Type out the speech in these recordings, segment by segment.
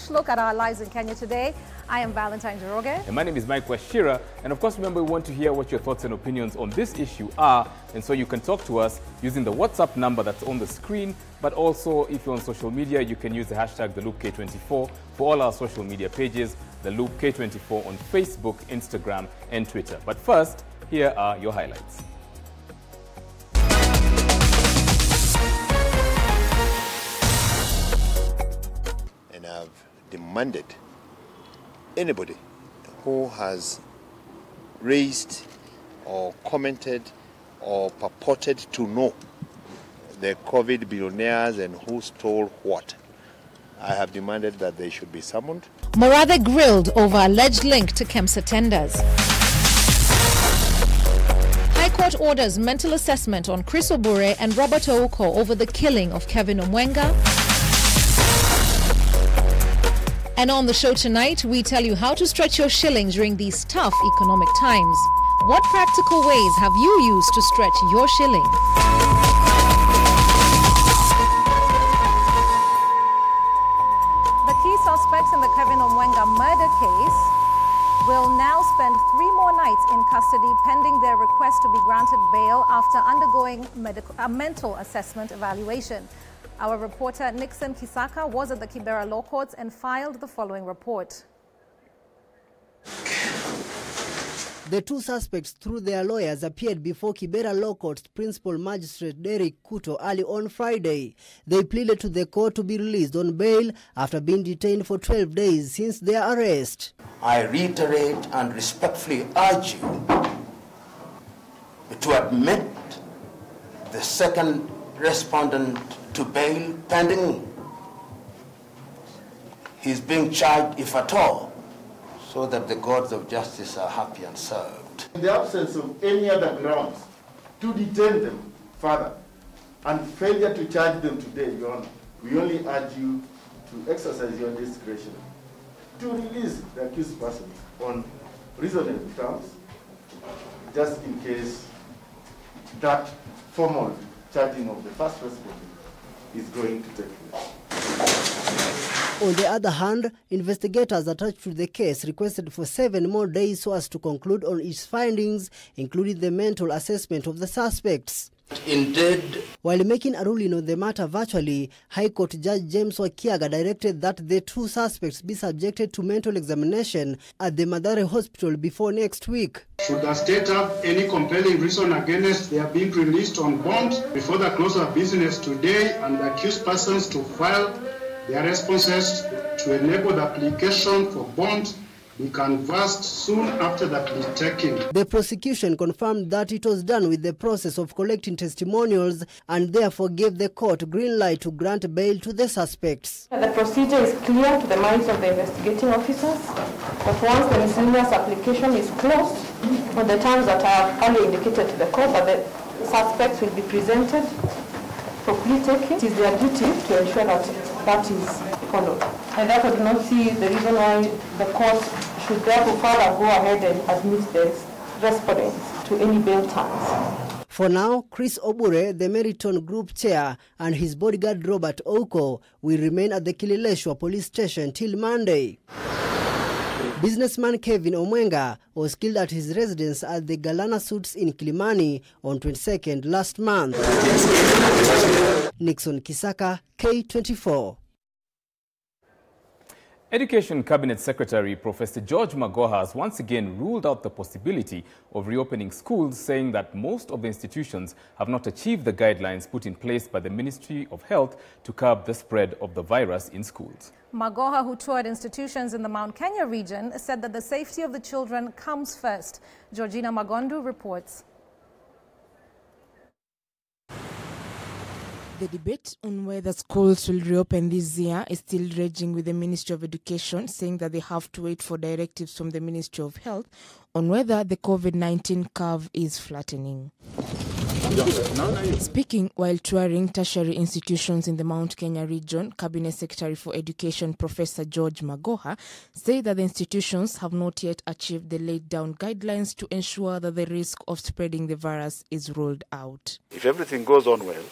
fresh look at our lives in Kenya today. I am Valentine Joroge. And my name is Mike Washira. And of course, remember, we want to hear what your thoughts and opinions on this issue are. And so you can talk to us using the WhatsApp number that's on the screen. But also, if you're on social media, you can use the hashtag #TheLoopK24 for all our social media pages, The Loop K24 on Facebook, Instagram, and Twitter. But first, here are your highlights. And I've demanded anybody who has raised or commented or purported to know the COVID billionaires and who stole what, I have demanded that they should be summoned. Morathe grilled over alleged link to KEMSA tenders. High Court orders mental assessment on Chris Obure and Robert Ouko over the killing of Kevin Omwenga. And on the show tonight, we tell you how to stretch your shilling during these tough economic times. What practical ways have you used to stretch your shilling? The key suspects in the Kevin Omwenga murder case will now spend 3 more nights in custody pending their request to be granted bail after undergoing a mental assessment evaluation. Our reporter Nixon Kisaka was at the Kibera Law Courts and filed the following report. The two suspects, through their lawyers, appeared before Kibera Law Court's Principal Magistrate Derek Kuto early on Friday. They pleaded to the court to be released on bail after being detained for 12 days since their arrest. I reiterate and respectfully urge you to admit the second respondent to bail pending he's being charged, if at all, so that the gods of justice are happy and served. In the absence of any other grounds to detain them further and failure to charge them today, Your Honor, we only urge you to exercise your discretion to release the accused persons on reasonable terms, just in case that formal charging of the first respondent is going to take place. On the other hand, investigators attached to the case requested for 7 more days so as to conclude on its findings, including the mental assessment of the suspects. Indeed. While making a ruling on the matter virtually, High Court Judge James Wakiaga directed that the two suspects be subjected to mental examination at the Mathare Hospital before next week. Should the state have any compelling reason against their being released on bond before the close of business today, and the accused persons to file their responses to enable the application for bond be canvassed soon after the plea taking. The prosecution confirmed that it was done with the process of collecting testimonials and therefore gave the court green light to grant bail to the suspects. The procedure is clear to the minds of the investigating officers, but once the miscellaneous application is closed, on the terms that are earlier indicated to the court, that the suspects will be presented for plea taking, it is their duty to ensure that that is followed. I therefore do not see the reason why the court should therefore further go ahead and admit the respondents to any bail terms. For now, Chris Obure, the Meriton Group chair, and his bodyguard Robert Ouko will remain at the Kileleshwa police station till Monday. Businessman Kevin Omwenga was killed at his residence at the Galana Suits in Kilimani on 22nd last month. Nixon Kisaka, K24. Education Cabinet Secretary Professor George Magoha has once again ruled out the possibility of reopening schools, saying that most of the institutions have not achieved the guidelines put in place by the Ministry of Health to curb the spread of the virus in schools. Magoha, who toured institutions in the Mount Kenya region, said that the safety of the children comes first. Georgina Magondu reports. The debate on whether schools will reopen this year is still raging, with the Ministry of Education saying that they have to wait for directives from the Ministry of Health on whether the COVID-19 curve is flattening. Speaking while touring tertiary institutions in the Mount Kenya region, Cabinet Secretary for Education Professor George Magoha said that the institutions have not yet achieved the laid down guidelines to ensure that the risk of spreading the virus is ruled out. If everything goes on well,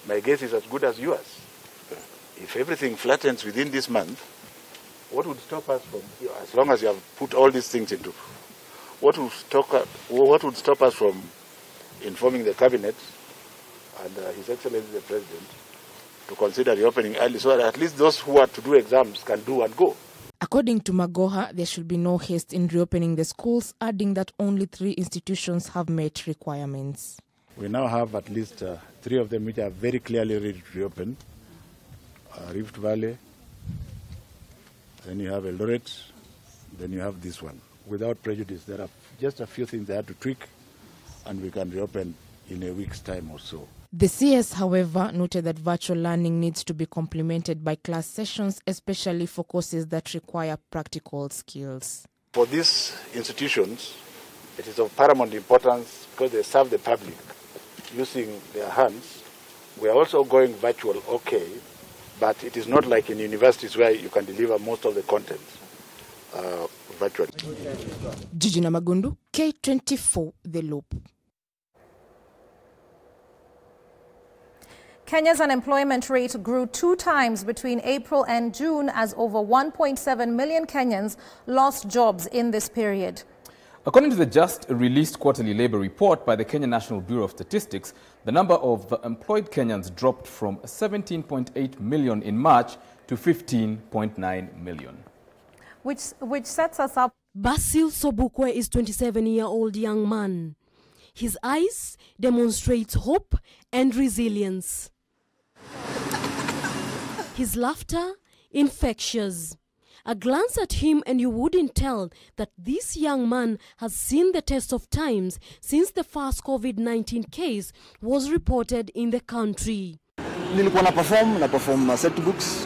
my guess is as good as yours. If everything flattens within this month, What would stop us from, as long as you have put all these things into, what would stop us from informing the cabinet and His Excellency the President to consider reopening early so that at least those who are to do exams can do and go? According to Magoha, there should be no haste in reopening the schools, adding that only 3 institutions have met requirements. We now have at least 3 of them which are very clearly ready to reopen. Rift Valley, then you have Eldoret, then you have this one. Without prejudice, there are just a few things they have to tweak, and we can reopen in a week's time or so. The CS, however, noted that virtual learning needs to be complemented by class sessions, especially for courses that require practical skills. For these institutions, it is of paramount importance because they serve the public using their hands. We are also going virtual, okay, but it is not like in universities where you can deliver most of the content virtually. Jijina Magundu, K24, The Loop. Kenya's unemployment rate grew 2 times between April and June as over 1.7 million Kenyans lost jobs in this period. According to the just released quarterly labor report by the Kenya National Bureau of Statistics, the number of employed Kenyans dropped from 17.8 million in March to 15.9 million. Which sets us up. Basil Sobukwe is a 27-year-old young man. His eyes demonstrate hope and resilience. His laughter infectious. A glance at him and you wouldn't tell that this young man has seen the test of times since the first COVID-19 case was reported in the country. Nilikuwa na perform set books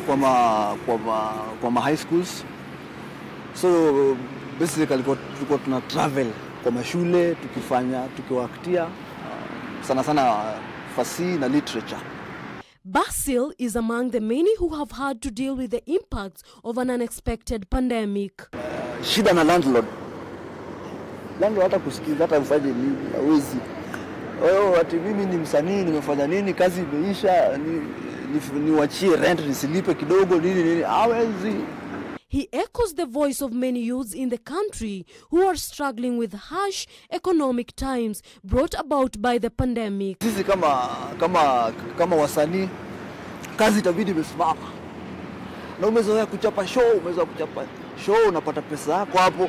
kwa ma high schools. So basically tulikuwa tuna travel kwa mashule tukiwaaktia sana fasihi na literature. Basil is among the many who have had to deal with the impacts of an unexpected pandemic. Shida na landlord hata kusikiza hata ufanye nini hawezi. Ati mimi ni msanii nimefanya nini kazi imeisha niwachie rent nisilipe kidogo nini hawezi. He echoes the voice of many youths in the country who are struggling with harsh economic times brought about by the pandemic. Sisi kama wasanii kazi itabidi imesimama. Na umezoea kuchapa show unapata pesa yako hapo.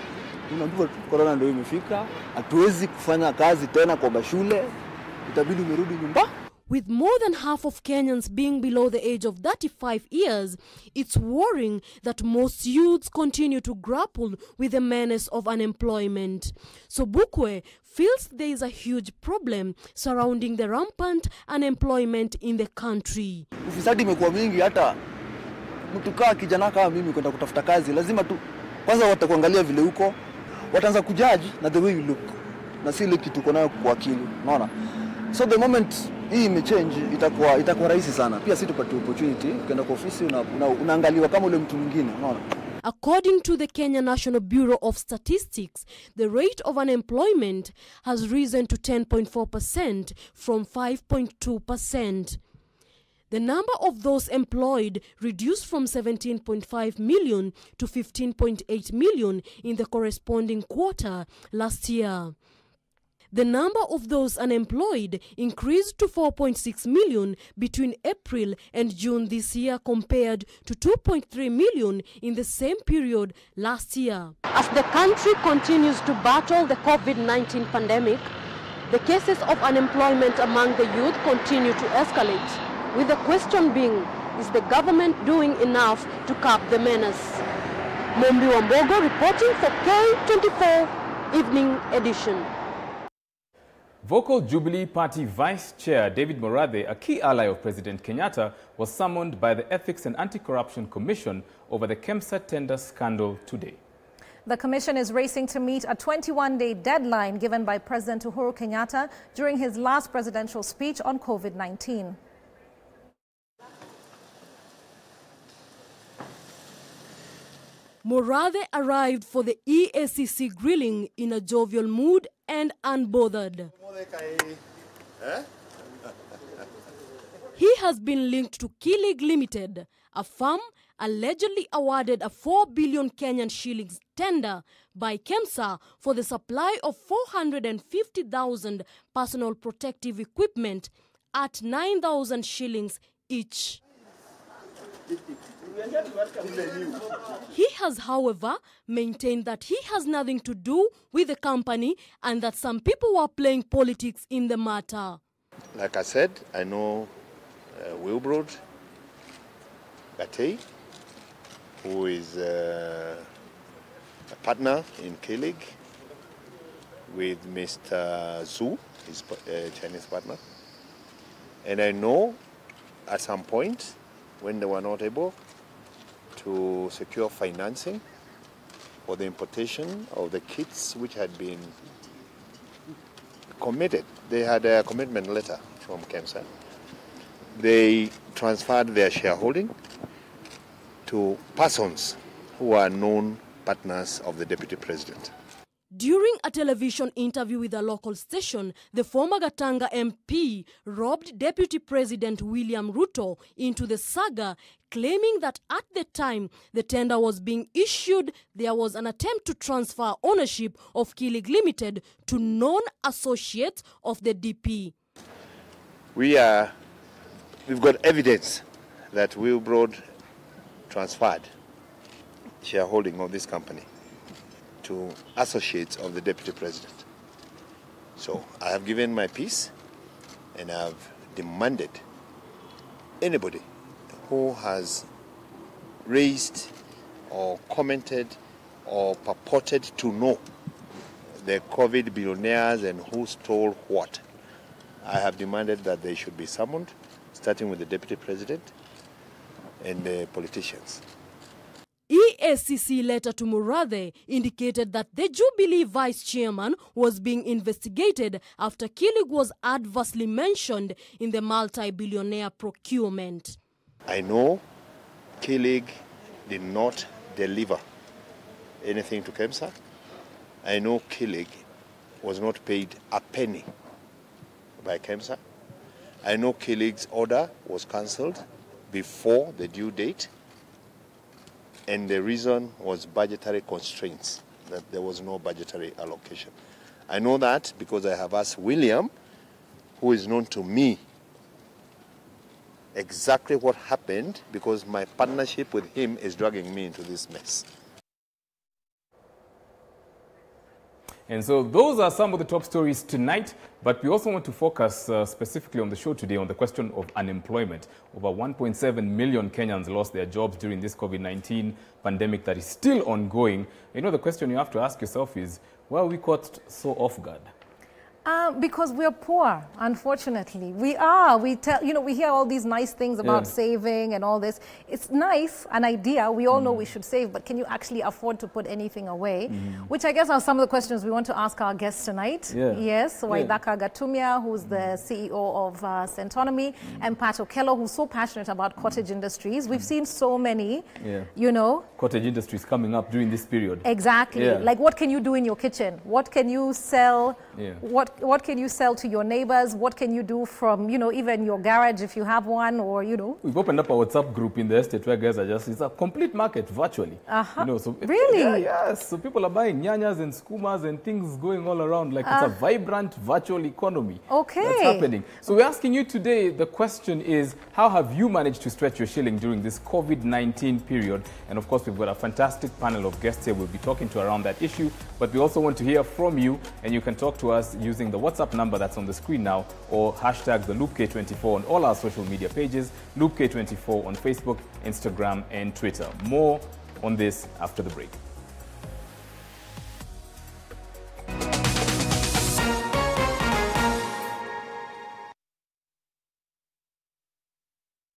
Unaambiwa corona ndio imefika, hatuwezi kufanya kazi tena kwa shule, itabidi umerudi nyumbani. With more than half of Kenyans being below the age of 35 years, it's worrying that most youths continue to grapple with the menace of unemployment. So Bukwe feels there is a huge problem surrounding the rampant unemployment in the country. Ufisadi imekuwa mingi hata mtu kama kijana kama mimi kwenda kutafuta kazi lazima tu kwanza watakuangalia vile uko, wataanza kujaji na the way you look. Na si ile kitu uko nayo kwa akili, unaona? So the moment hii imechange itakuwa rahisi sana. Pia sisi tupate opportunity kwenda kwa ofisi unaangaliwa kama ule mtu mwingine, unaona? According to the Kenya National Bureau of Statistics, the rate of unemployment has risen to 10.4% from 5.2%. The number of those employed reduced from 17.5 million to 15.8 million in the corresponding quarter last year. The number of those unemployed increased to 4.6 million between April and June this year compared to 2.3 million in the same period last year. As the country continues to battle the COVID-19 pandemic, the cases of unemployment among the youth continue to escalate, with the question being, is the government doing enough to curb the menace? Mombi Wambogo reporting for K24 Evening Edition. Vocal Jubilee Party Vice Chair David Morathe, a key ally of President Kenyatta, was summoned by the Ethics and Anti-Corruption Commission over the KEMSA tender scandal today. The commission is racing to meet a 21-day deadline given by President Uhuru Kenyatta during his last presidential speech on COVID-19. Morathe arrived for the EACC grilling in a jovial mood and unbothered. He has been linked to Key League Limited, a firm allegedly awarded a 4 billion Kenyan shillings tender by KEMSA for the supply of 450,000 personal protective equipment at 9,000 shillings each. He has, however, maintained that he has nothing to do with the company and that some people were playing politics in the matter. Like I said, I know Wilbrod Gatei, who is a partner in K-League, with Mr. Zhu, his Chinese partner. And I know at some point when they were not able to secure financing for the importation of the kits which had been committed. They had a commitment letter from KEMSA. They transferred their shareholding to persons who are known partners of the Deputy President. During a television interview with a local station, the former Gatanga MP robbed Deputy President William Ruto into the saga, claiming that at the time the tender was being issued, there was an attempt to transfer ownership of K-League Limited to non-associates of the DP. We've got evidence that Wilbrod transferred shareholding of this company to associates of the Deputy President. So I have given my piece and I have demanded anybody who has raised or commented or purported to know the COVID billionaires and who stole what. I have demanded that they should be summoned, starting with the Deputy President and the politicians. EACC letter to Murathe indicated that the Jubilee vice chairman was being investigated after K-League was adversely mentioned in the multi-billionaire procurement. I know K-League did not deliver anything to KEMSA. I know K-League was not paid a penny by KEMSA. I know K-League's order was cancelled before the due date. And the reason was budgetary constraints, that there was no budgetary allocation. I know that because I have asked William, who is known to me, exactly what happened, because my partnership with him is dragging me into this mess. And so those are some of the top stories tonight, but we also want to focus specifically on the show today on the question of unemployment. Over 1.7 million Kenyans lost their jobs during this COVID-19 pandemic that is still ongoing. You know, the question you have to ask yourself is, why are we caught so off guard? Because we're poor, unfortunately. We are. We hear all these nice things about saving and all this. It's nice, an idea. We all know we should save, but can you actually afford to put anything away? Which I guess are some of the questions we want to ask our guests tonight. Yes, Waithaka Gatumia, who's the CEO of Centonomy, and Pat Okello, who's so passionate about cottage industries. We've seen so many, cottage industries coming up during this period. Exactly. Like, what can you do in your kitchen? What can you sell? What can you sell to your neighbors? What can you do from, even your garage if you have one, or, We've opened up a WhatsApp group in the estate where guys are it's a complete market virtually. So really? Yes. So people are buying nyanyas and skumas and things going all around. Like it's a vibrant virtual economy. That's happening. So we're asking you today, the question is, how have you managed to stretch your shilling during this COVID-19 period? And of course, we've got a fantastic panel of guests here we'll be talking to around that issue. But we also want to hear from you, and you can talk to us using the WhatsApp number that's on the screen now, or hashtag the Loop K24 on all our social media pages, Loop K24 on Facebook, Instagram, and Twitter. More on this after the break.